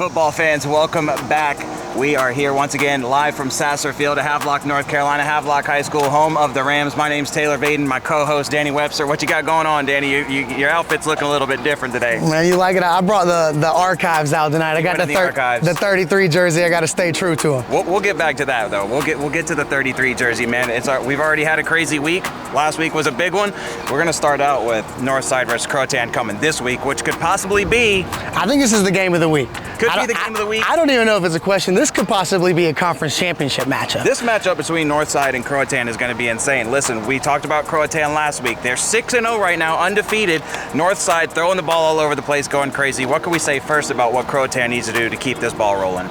football fans, welcome back. We are here once again live from Sasser Field at Havelock, North Carolina, Havelock High School, home of the Rams. My name's Taylor Vaden, my co-host Danny Webster. What you got going on, Danny? Your outfit's looking a little bit different today. Man, you like it? I brought the archives out tonight. I got the 33 jersey. I got to stay true to them. We'll get back to that though. We'll get to the 33 jersey, man. We've already had a crazy week. Last week was a big one. We're gonna start out with Northside versus Croatan coming this week, which could possibly be. I think this is the game of the week. Could be the game of the week. I don't even know if it's a question. This could possibly be a conference championship matchup. This matchup between Northside and Croatan is going to be insane. Listen, we talked about Croatan last week. They're 6-0 right now, undefeated. Northside throwing the ball all over the place, going crazy. What can we say first about what Croatan needs to do to keep this ball rolling?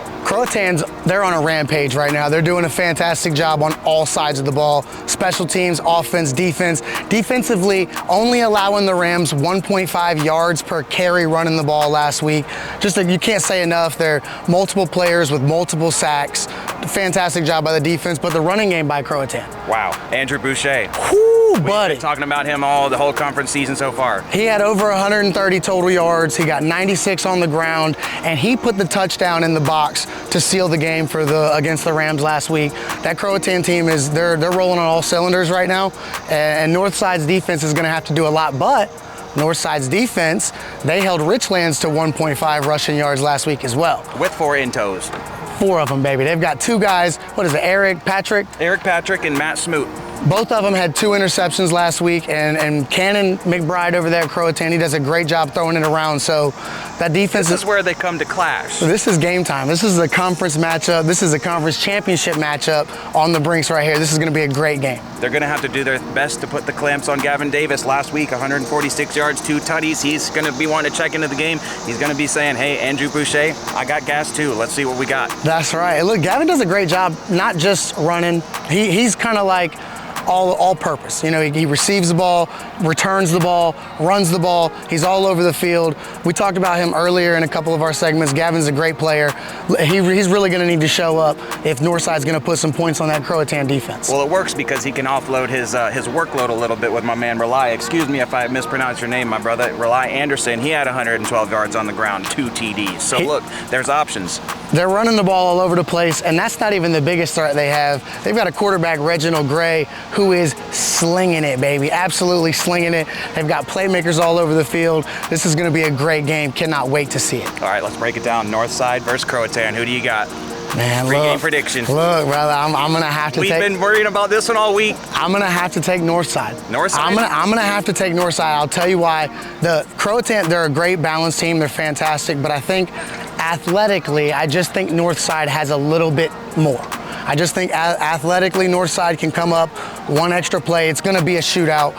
They're on a rampage right now. They're doing a fantastic job on all sides of the ball. Special teams, offense, defense. Defensively, only allowing the Rams 1.5 yards per carry running the ball last week. Just that you can't say enough. They're multiple players with multiple sacks. Fantastic job by the defense, but the running game by Croatan. Wow, Andrew Boucher. Whoo, buddy. We've been talking about him the whole conference season so far. He had over 130 total yards. He got 96 on the ground, and he put the touchdown in the box to seal the game against the Rams last week. That Croatan team they're rolling on all cylinders right now, and Northside's defense is going to have to do a lot, but Northside's defense, they held Richlands to 1.5 rushing yards last week as well. With 4 in toes. 4 of them, baby. They've got 2 guys. What is it, Eric Patrick and Matt Smoot. Both of them had 2 interceptions last week, and Cannon McBride over there at Croatan, he does a great job throwing it around. So that defense is where they come to clash. This is game time. This is a conference matchup. This is a conference championship matchup on the brinks right here. This is going to be a great game. They're going to have to do their best to put the clamps on Gavin Davis. Last week, 146 yards, 2 tutties. He's going to be wanting to check into the game. He's going to be saying, hey, Andrew Boucher, I got gas too. Let's see what we got. That's right. Look, Gavin does a great job, not just running. He's kind of like all purpose. You know, he receives the ball, returns the ball, runs the ball. He's all over the field. We talked about him earlier in a couple of our segments. Gavin's a great player. He's really going to need to show up if Northside's going to put some points on that Croatan defense. Well, it works because he can offload his workload a little bit with my man Rely. Excuse me if I mispronounce your name, my brother. Rely Anderson, he had 112 yards on the ground, 2 TDs. So look, there's options. They're running the ball all over the place, and that's not even the biggest threat they have. They've got a quarterback, Reginald Gray, who is slinging it, baby. Absolutely slinging it. They've got playmakers all over the field. This is going to be a great game. Cannot wait to see it. All right, let's break it down. Northside versus Croatan. Who do you got? Man, Pregame prediction. Look, brother, I'm going to have to We've been worrying about this one all week. I'm going to have to take Northside. Northside? I'm going to have to take Northside. I'll tell you why. The Croatan, they're a great balanced team. They're fantastic, but I think athletically, I just think Northside has a little bit more. I just think athletically, Northside can come up 1 extra play. It's going to be a shootout.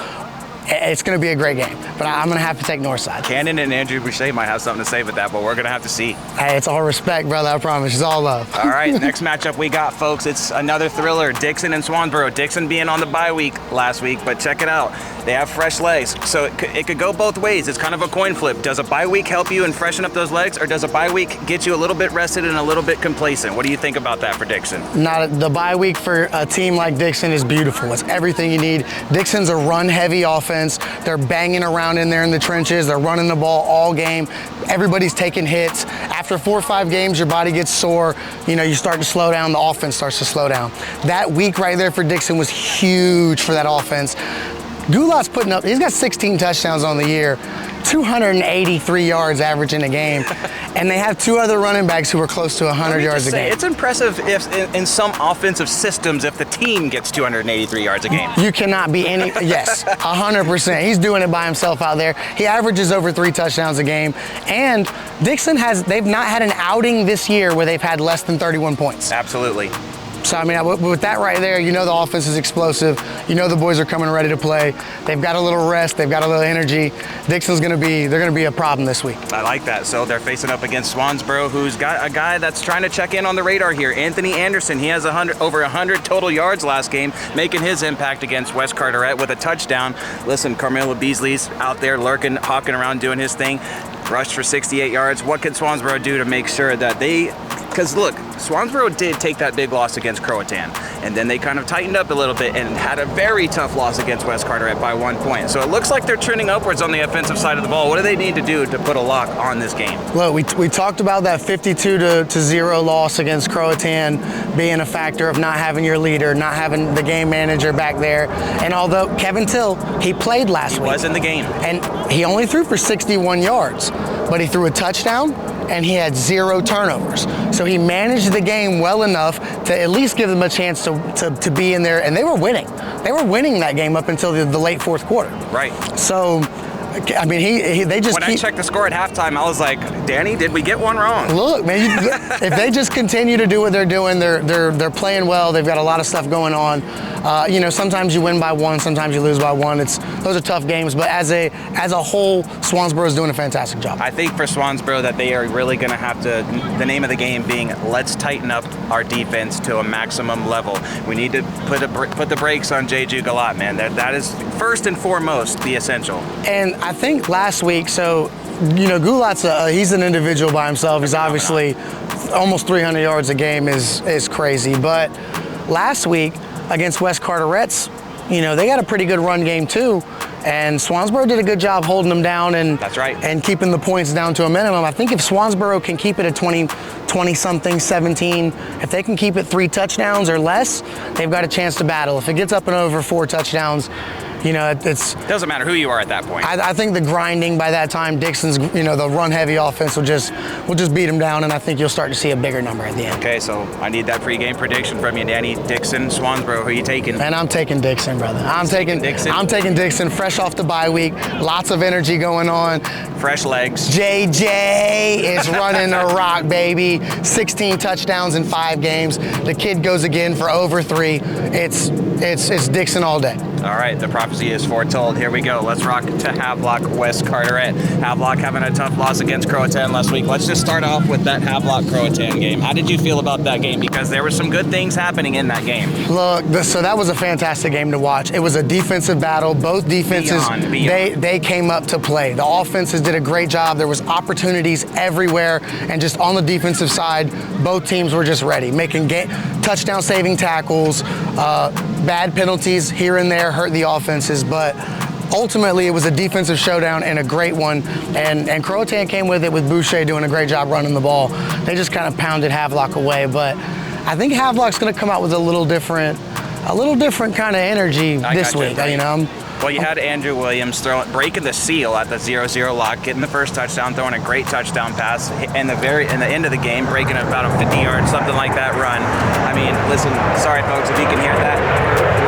It's going to be a great game, but I'm going to have to take Northside. Cannon and Andrew Boucher might have something to say with that, but we're going to have to see. Hey, it's all respect, brother, I promise. It's all love. All right, next matchup we got, folks. It's another thriller, Dixon and Swansboro. Dixon being on the bye week last week, but check it out. They have fresh legs, so it could go both ways. It's kind of a coin flip. Does a bye week help you and freshen up those legs, or does a bye week get you a little bit rested and a little bit complacent? What do you think about that for Dixon? The bye week for a team like Dixon is beautiful. It's everything you need. Dixon's a run-heavy offense. They're banging around in there in the trenches. They're running the ball all game. Everybody's taking hits. After 4 or 5 games, your body gets sore. You know, you start to slow down. The offense starts to slow down. That week right there for Dixon was huge for that offense. Goulat's putting up, he's got 16 touchdowns on the year, 283 yards average in a game, and they have 2 other running backs who are close to 100 yards a game. It's impressive if in some offensive systems if the team gets 283 yards a game. You cannot be any, yes, 100%. He's doing it by himself out there. He averages over 3 touchdowns a game, and Dixon they've not had an outing this year where they've had less than 31 points. Absolutely. So, I mean, with that right there, you know the offense is explosive. You know the boys are coming ready to play. They've got a little rest. They've got a little energy. Dixon's they're going to be a problem this week. I like that. So they're facing up against Swansboro, who's got a guy that's trying to check in on the radar here. Anthony Anderson, he has over 100 total yards last game, making his impact against West Carteret with a touchdown. Listen, Carmelo Beasley's out there lurking, hawking around, doing his thing. Rushed for 68 yards. What can Swansboro do to make sure that they because look, Swansboro did take that big loss against Croatan, and then they kind of tightened up a little bit and had a very tough loss against West Carteret by 1 point. So it looks like they're trending upwards on the offensive side of the ball. What do they need to do to put a lock on this game? Look, we talked about that 52-0 loss against Croatan being a factor of not having your leader, not having the game manager back there. And although Kevin Till, he played last week. He was in the game. And he only threw for 61 yards, but he threw a touchdown and he had 0 turnovers. So he managed the game well enough to at least give them a chance to be in there, and they were winning. They were winning that game up until the late fourth quarter. Right. So, I mean, they just I checked the score at halftime, I was like, Danny, did we get one wrong? Look, man, if they just continue to do what they're doing, they're playing well. They've got a lot of stuff going on. Sometimes you win by 1, sometimes you lose by 1. Those are tough games, but as a whole, Swansboro is doing a fantastic job. I think for Swansboro that they are really going to have to, the name of the game being, let's tighten up our defense to a maximum level. We need to put the brakes on Jeju Galat, man. That is first and foremost the essential. And I think last week, Gulat's he's an individual by himself. He's obviously almost 300 yards a game is crazy. But last week against West Carteret's, they got a pretty good run game too. And Swansboro did a good job holding them down and that's right, and keeping the points down to a minimum. I think if Swansboro can keep it at 20-something, 17, if they can keep it 3 touchdowns or less, they've got a chance to battle. If it gets up and over 4 touchdowns, it doesn't matter who you are at that point. I think the grinding by that time, Dixon's, the run-heavy offense will just beat them down, and I think you'll start to see a bigger number at the end. Okay, so I need that pregame prediction from you, Danny. Dixon, Swansboro, who are you taking? And I'm taking Dixon, brother. I'm taking Dixon, fresh off the bye week, lots of energy going on. Fresh legs. JJ is running a rock, baby. 16 touchdowns in 5 games. The kid goes again for over 3. It's Dixon all day. All right, the prophecy is foretold. Here we go. Let's rock to Havelock, West Carteret. Havelock having a tough loss against Croatan last week. Let's just start off with that Havelock-Croatan game. How did you feel about that game? Because there were some good things happening in that game. Look, so that was a fantastic game to watch. It was a defensive battle. Both defenses, they came up to play. The offenses did a great job. There was opportunities everywhere. And just on the defensive side, both teams were just ready, making touchdown-saving tackles, bad penalties here and there hurt the offenses, but ultimately it was a defensive showdown and a great one, and Croatan came with it with Boucher doing a great job running the ball. They just kind of pounded Havelock away, but I think Havelock's going to come out with a little different kind of energy this week. Well, you had Andrew Williams breaking the seal at the 0-0 lock, getting the first touchdown, throwing a great touchdown pass, and in the end of the game, breaking about a 50-yard, something like that run. I mean, listen, sorry folks, if you can hear that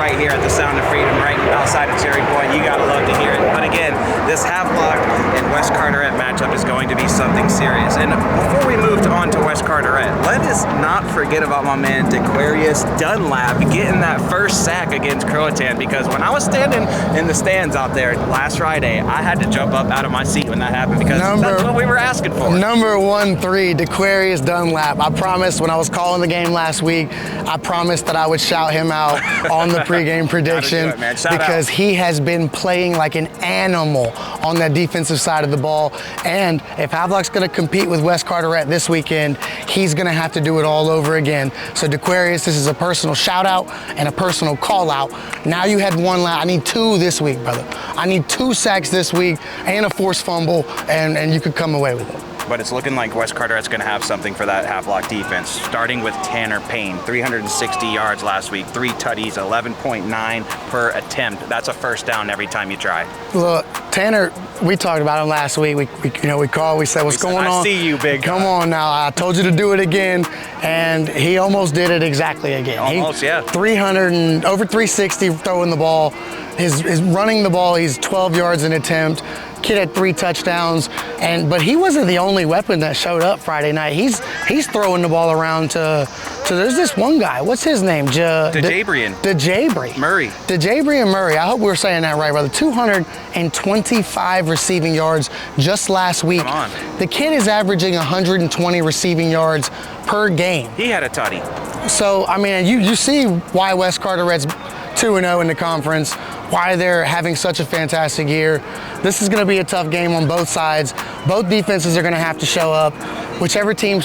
right here at the Sound of Freedom, right outside of Cherry Point, you gotta love to hear it. But again, this Havelock and West Carteret matchup is going to be something serious. And before we moved on to West Carteret, let us not forget about my man Dequarius Dunlap getting that first sack against Croatan, because when I was standing in the stands out there last Friday, I had to jump up out of my seat when that happened, because that's what we were asking for. Number 13, Dequarius Dunlap. I promised when I was calling the game last week, I promised that I would shout him out on the pregame prediction, because he has been playing like an animal on that defensive side of the ball. And if Havelock's going to compete with West Carteret this weekend, he's going to have to do it all over again. So Dequarius, this is a personal shout out and a personal call out. Now you had 1 I need 2 this week, brother. I need 2 sacks this week and a forced fumble, and you could come away with it. But it's looking like West Carteret's going to have something for that Havelock defense, starting with Tanner Payne, 360 yards last week, 3 tutties, 11.9 per attempt. That's a first down every time you try. Look, Tanner, we talked about him last week. We called, we said, what's going on? I see you, big guy. Come on now, I told you to do it again, and he almost did it exactly again. Almost, yeah. 300 and over 360 throwing the ball. His running the ball, he's 12 yards an attempt. Kid had 3 touchdowns, but he wasn't the only weapon that showed up Friday night. He's throwing the ball around to there's this one guy. What's his name? DeJabrian Murray. DeJabrian Murray. I hope we're saying that right, brother. 225 receiving yards just last week. Come on. The kid is averaging 120 receiving yards per game. He had a tutty. So, I mean, you see why West Carteret's 2-0 in the conference, why they're having such a fantastic year. This is going to be a tough game on both sides. Both defenses are going to have to show up. Whichever team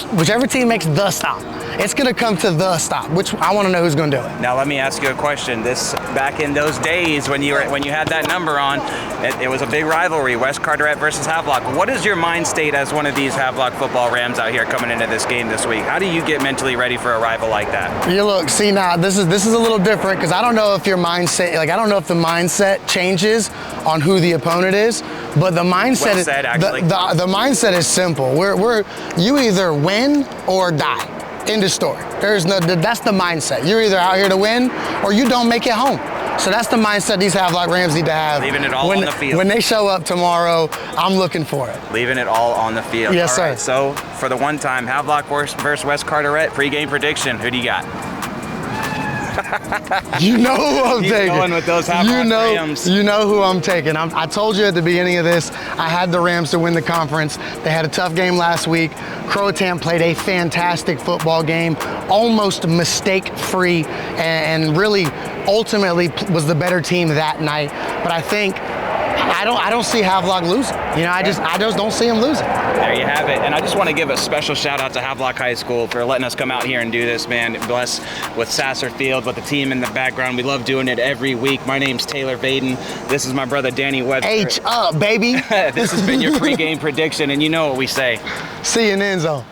makes the stop, it's going to come to the stop, which I want to know who's going to do it. Now let me ask you a question. Back in those days when you had that number on, it was a big rivalry, West Carteret versus Havelock. What is your mind state as one of these Havelock football Rams out here coming into this game this week? How do you get mentally ready for a rival like that? You look, see now, this is a little different because I don't know if your mindset, I don't know if the mindset changes on who the opponent is, but the mindset is the mindset is simple. You either win or die. End of story. That's the mindset. You're either out here to win or you don't make it home. So that's the mindset these Havelock Rams need to have. Leaving it all on the field. When they show up tomorrow, I'm looking for it. Leaving it all on the field. Yes, all right, sir. So for the one time, Havelock versus West Carteret, pregame prediction. Who do you got? You know who I'm taking. Going with those Havelock Rams. You know who I'm taking. I told you at the beginning of this, I had the Rams to win the conference. They had a tough game last week. Croatan played a fantastic football game, almost mistake-free, and really ultimately was the better team that night. But I think I don't see Havelock losing. I just don't see him losing. There you have it. And I just want to give a special shout out to Havelock High School for letting us come out here and do this, man. Bless with Sasser Field, with the team in the background. We love doing it every week. My name's Taylor Vaden. This is my brother Danny Webster. H up, baby. This has been your pregame prediction, and you know what we say. See you in the end zone.